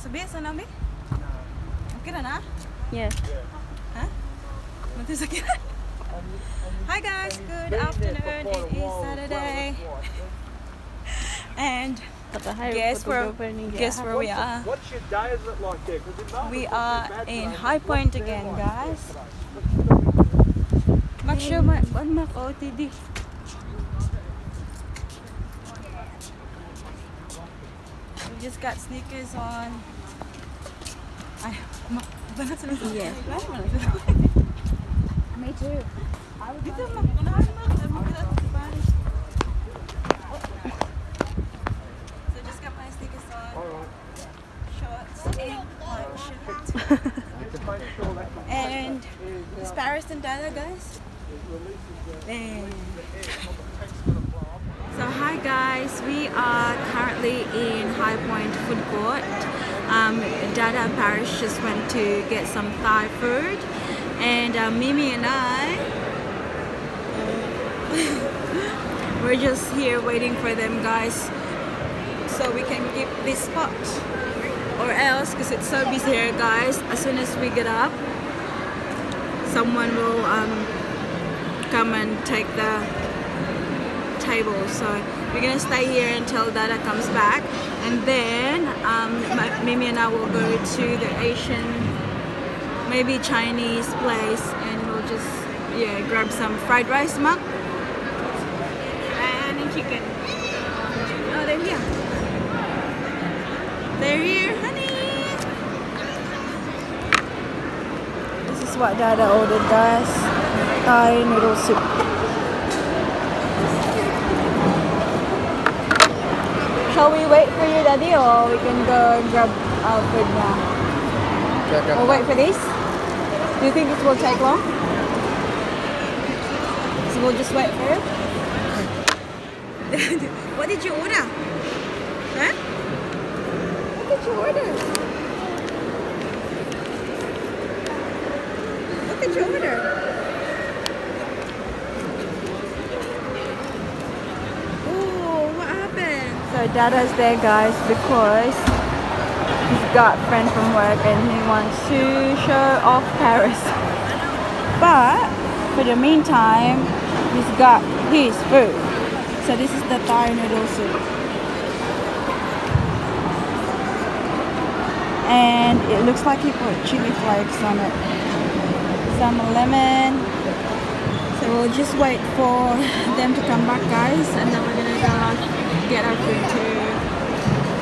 sabihin sa namin? Okay na? Yeah. Huh? Hi guys, good afternoon. It is Saturday. And guess where we are? What's your days look like there? We are in High Point again, guys. Make sure my OTD. We just got sneakers on. Yeah. Me too. So just got my sneakers on. Shorts and white shirt. And it's Paris and Dada, guys. And so hi guys, we are currently in High Point food court. Dada and Paris just went to get some Thai food, and Mimi and I we're just here waiting for them, guys, so we can keep this spot, or else, because it's so busy here, guys, as soon as we get up someone will come and take the table. So we're gonna stay here until Dada comes back, and then Mimi and I will go to the Asian, maybe Chinese place, and we'll just grab some fried rice, mug, and chicken. Oh, they're here. They're here, honey. This is what Dada ordered, guys. Thai noodle soup. Shall we wait for you, Daddy, or we can go and grab our food now? We'll wait for this. Do you think it will take long? So we'll just wait for it. What did you order? Huh? What did you order? What did you order? Oh, what happened? So Dada's there, guys, because he's got a friend from work and he wants to show off Paris. But for the meantime, he's got his food. So this is the Thai noodle soup. And it looks like he put chili flakes on it. Some lemon. So we'll just wait for them to come back, guys, and then we're gonna go get our food too.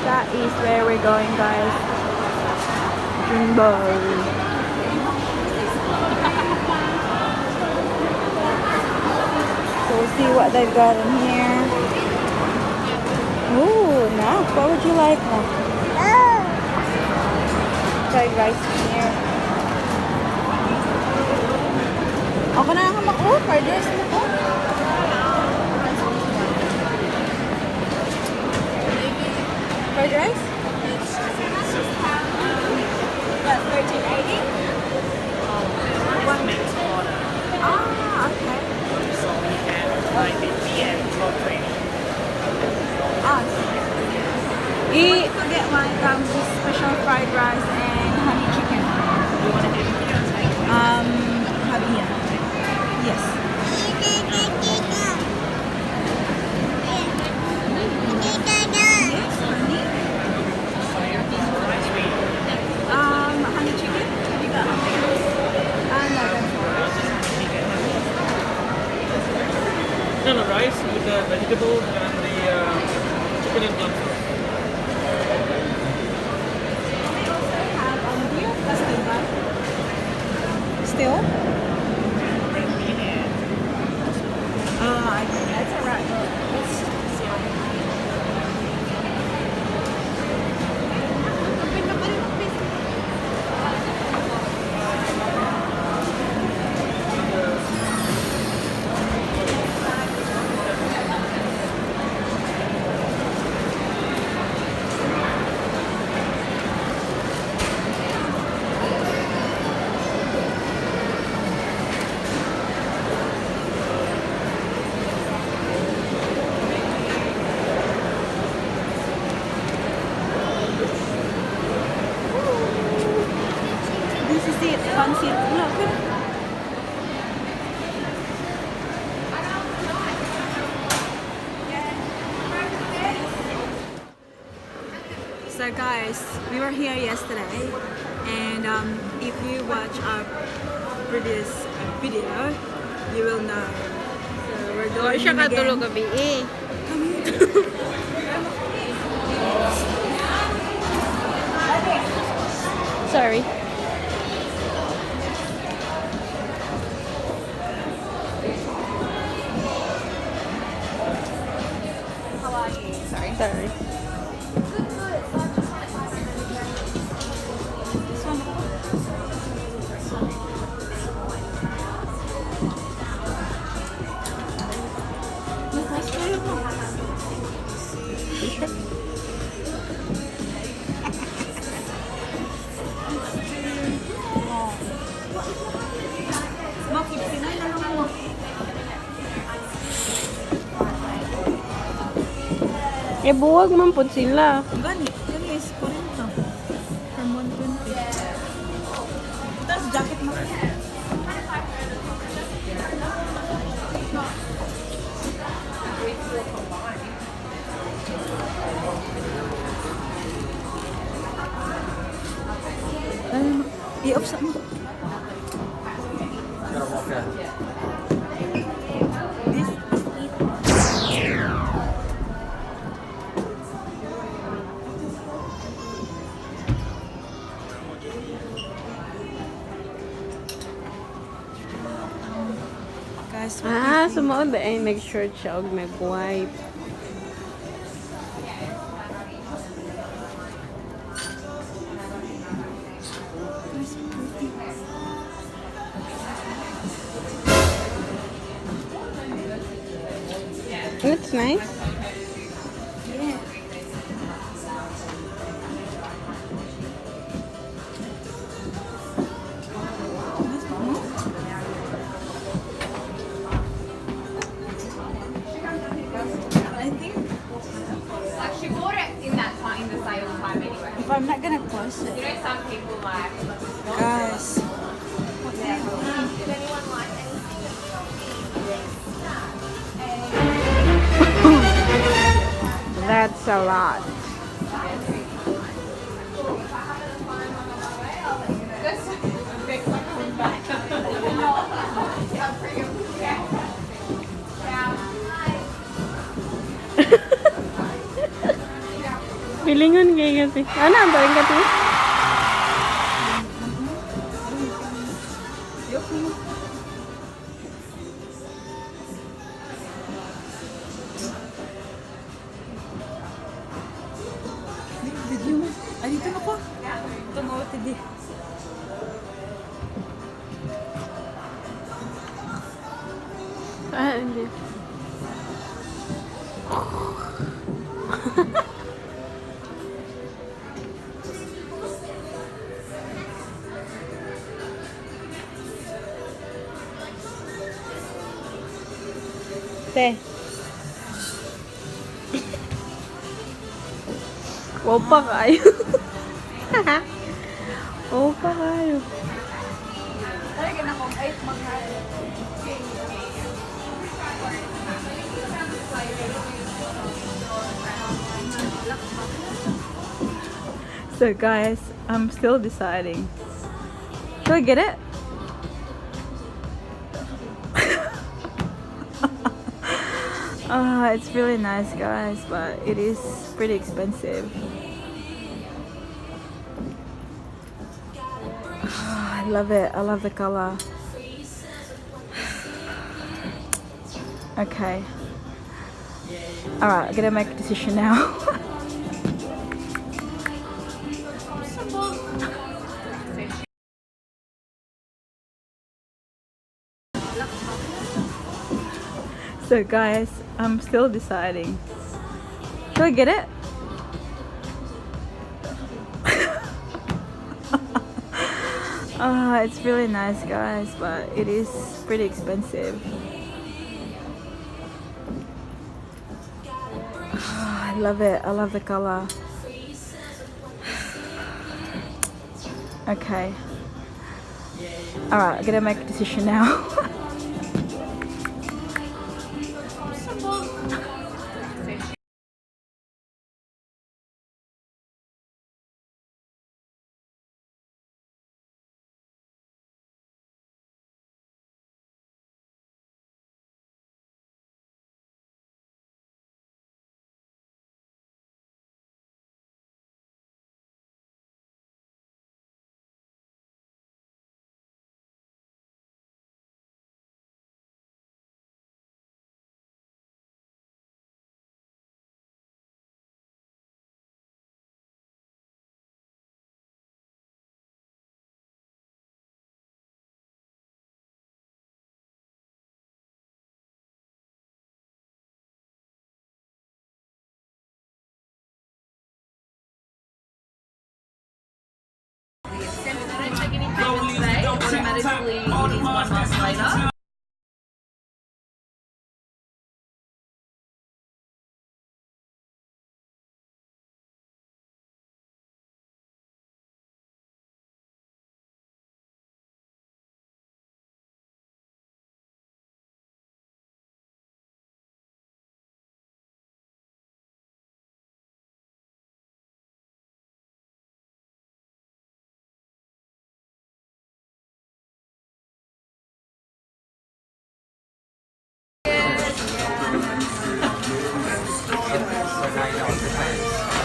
That is where we're going, guys. Jumbo. So we'll see what they've got in here. Ooh, Nap, what would you like, Nap? Fried rice in here. Ako na lang ako, fried rice mo ko. Fried rice? That's $13.80. One mixed order. Ah, okay. So we have 950 and 1220. Ah, to get like this special fried rice and honey chicken. You want to have Habia. Yes. Yes, honey. Honey chicken. You got honey? No, that's all. No, rice with the vegetables and the chicken and plum sauce. We also have do you have custard bun? Still? sisit, pansit. Look. So guys, we were here yesterday, and if you watch our previous video, you will know. So we're going in again. gabi eh. Sorry. Sorry. Eh, buwag man po sila. Gani is 40. From 120. Tapos jacket mo. I-offset mo. Guys, Sumaon ba ay nag-short siya o nag-wipe. That's nice. I think Like she bought it in that time, in the sale time anyway. if I'm not gonna close it, You know, some people like. guys. Did anyone like anything? That's a lot. That's a big one back. Pilingon kayo kasi. Ano ang baling kasi? Video mo. Ay, dito na po. Ito mo, tidi. Hindi. Te. Opa kayo. Opa kayo. Talaga na kung 8 mag-hard. So guys, I'm still deciding. Should I get it? It's really nice, guys, but it is pretty expensive. I love it. I love the color. Okay. Alright, I'm gonna make a decision now. So guys, I'm still deciding. Should I get it? It's really nice, guys, but it is pretty expensive. I love it. I love the color. Okay. Alright, I gotta make a decision now. Today, automatically it is 1 month later.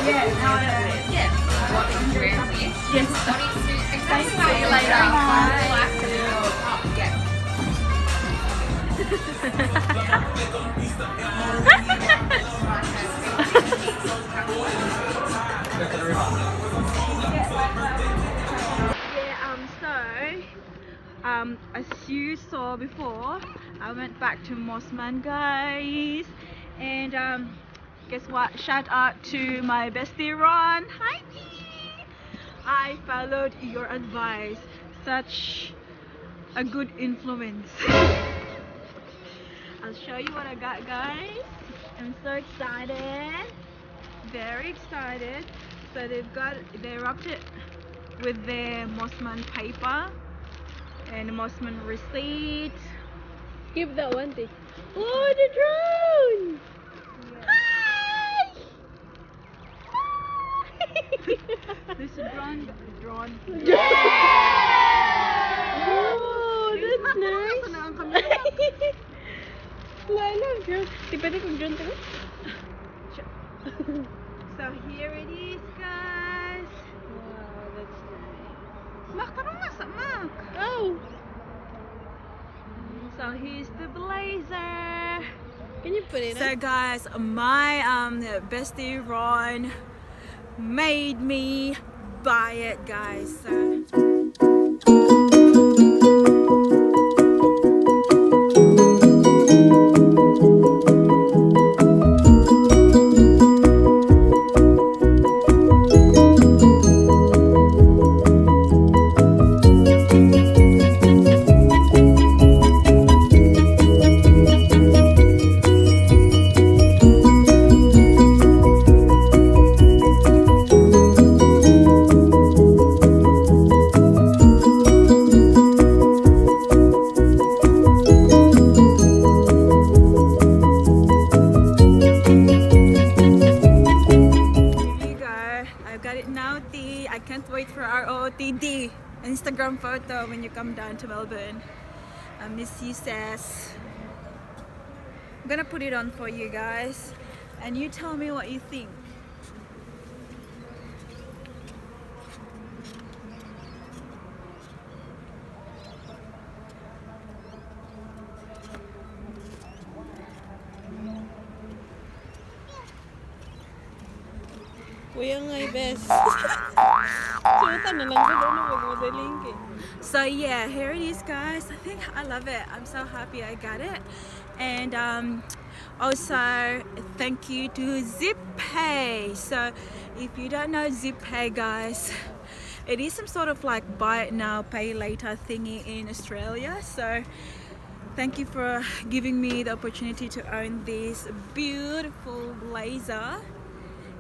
Yeah. What is brand with? Yes. Bodysuit. Thanks. See you later. Relax and yeah. As you saw before, I went back to Mossman, guys, and guess what? Shout out to my bestie Ron. Hi, Dee. I followed your advice. Such a good influence. I'll show you what I got, guys. I'm so excited, very excited. So they wrapped it with their Mossman paper and Mossman receipt. Give that one thing. Oh, the drone! Hi! This is drone. Oh, that's nice. Lala, drone. Di pwede kong drone to? So here it is, guys. Wow, that's nice. Mak, tanong nga sa Mak. Oh! So here's the blazer. Can you put it So on? guys, my bestie Ron made me buy it, guys. So I can't wait for our OOTD Instagram photo when you come down to Melbourne. I miss you, sis. I'm gonna put it on for you guys and you tell me what you think. Kuya nga best. Suotan na lang ko doon magmadaling ka. So yeah, here it is, guys. I think I love it. I'm so happy I got it. And also thank you to ZipPay. So if you don't know ZipPay, guys, it is some sort of like buy it now pay later thingy in Australia. So thank you for giving me the opportunity to own this beautiful blazer.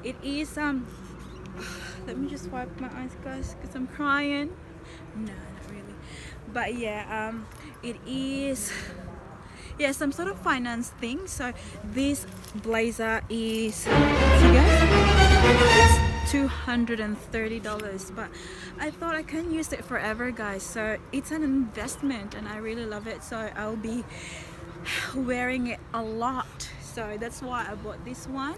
It is let me just wipe my eyes, guys, because I'm crying. No, not really. But yeah, it is, yeah, some sort of finance thing. So this blazer is, see guys, it's $230, but I thought I can use it forever, guys. So it's an investment and I really love it, so I'll be wearing it a lot. So that's why I bought this one.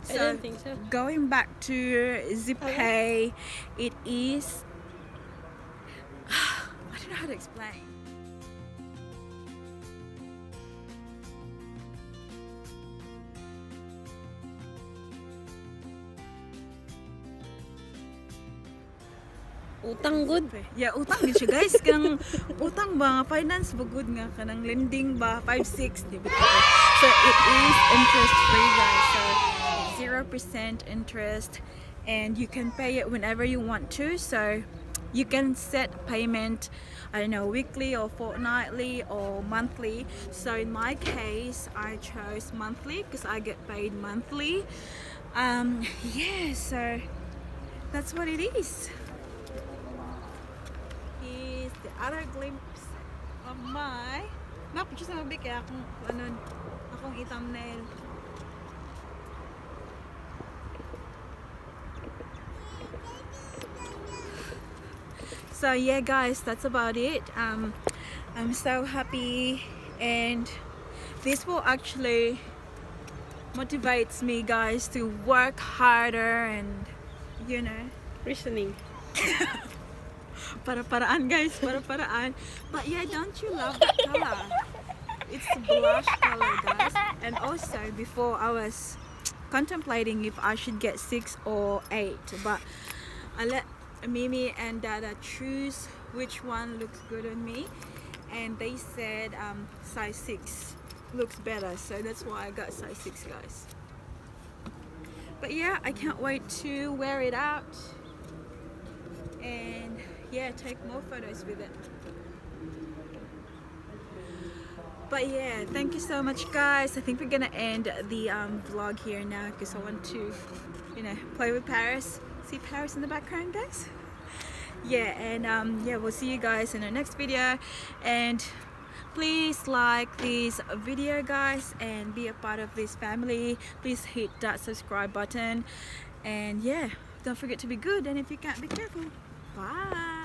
So don't think so. going back to Zipay, it is I don't know how to explain. Utang good. Yeah, utang din siya guys. Kanang utang ba nga finance ba good nga kanang lending ba 5-6 di ba? So it is interest free guys. So 0% interest and you can pay it whenever you want to. So you can set payment, I don't know, weekly or fortnightly or monthly. So in my case, I chose monthly because I get paid monthly. Yeah, so that's what it is. Is the other glimpse of my just na mabik kaya akong thumbnail. So yeah guys, that's about it. I'm so happy and this will actually motivates me guys to work harder and you know Reasoning. para-paraan guys, para-paraan. But yeah, don't you love that color? It's blush color guys. And also before I was contemplating if I should get 6 or 8, but I let Mimi and Dada choose which one looks good on me and they said size 6 looks better, so that's why I got size 6 guys. But yeah, I can't wait to wear it out and yeah, take more photos with it. But yeah, thank you so much guys. I think we're gonna end the vlog here now because I want to, you know, play with Paris. See Paris in the background guys. Yeah, and yeah, we'll see you guys in the next video, and please like this video guys and be a part of this family. Please hit that subscribe button and yeah, don't forget to be good, and if you can't, be careful. Bye.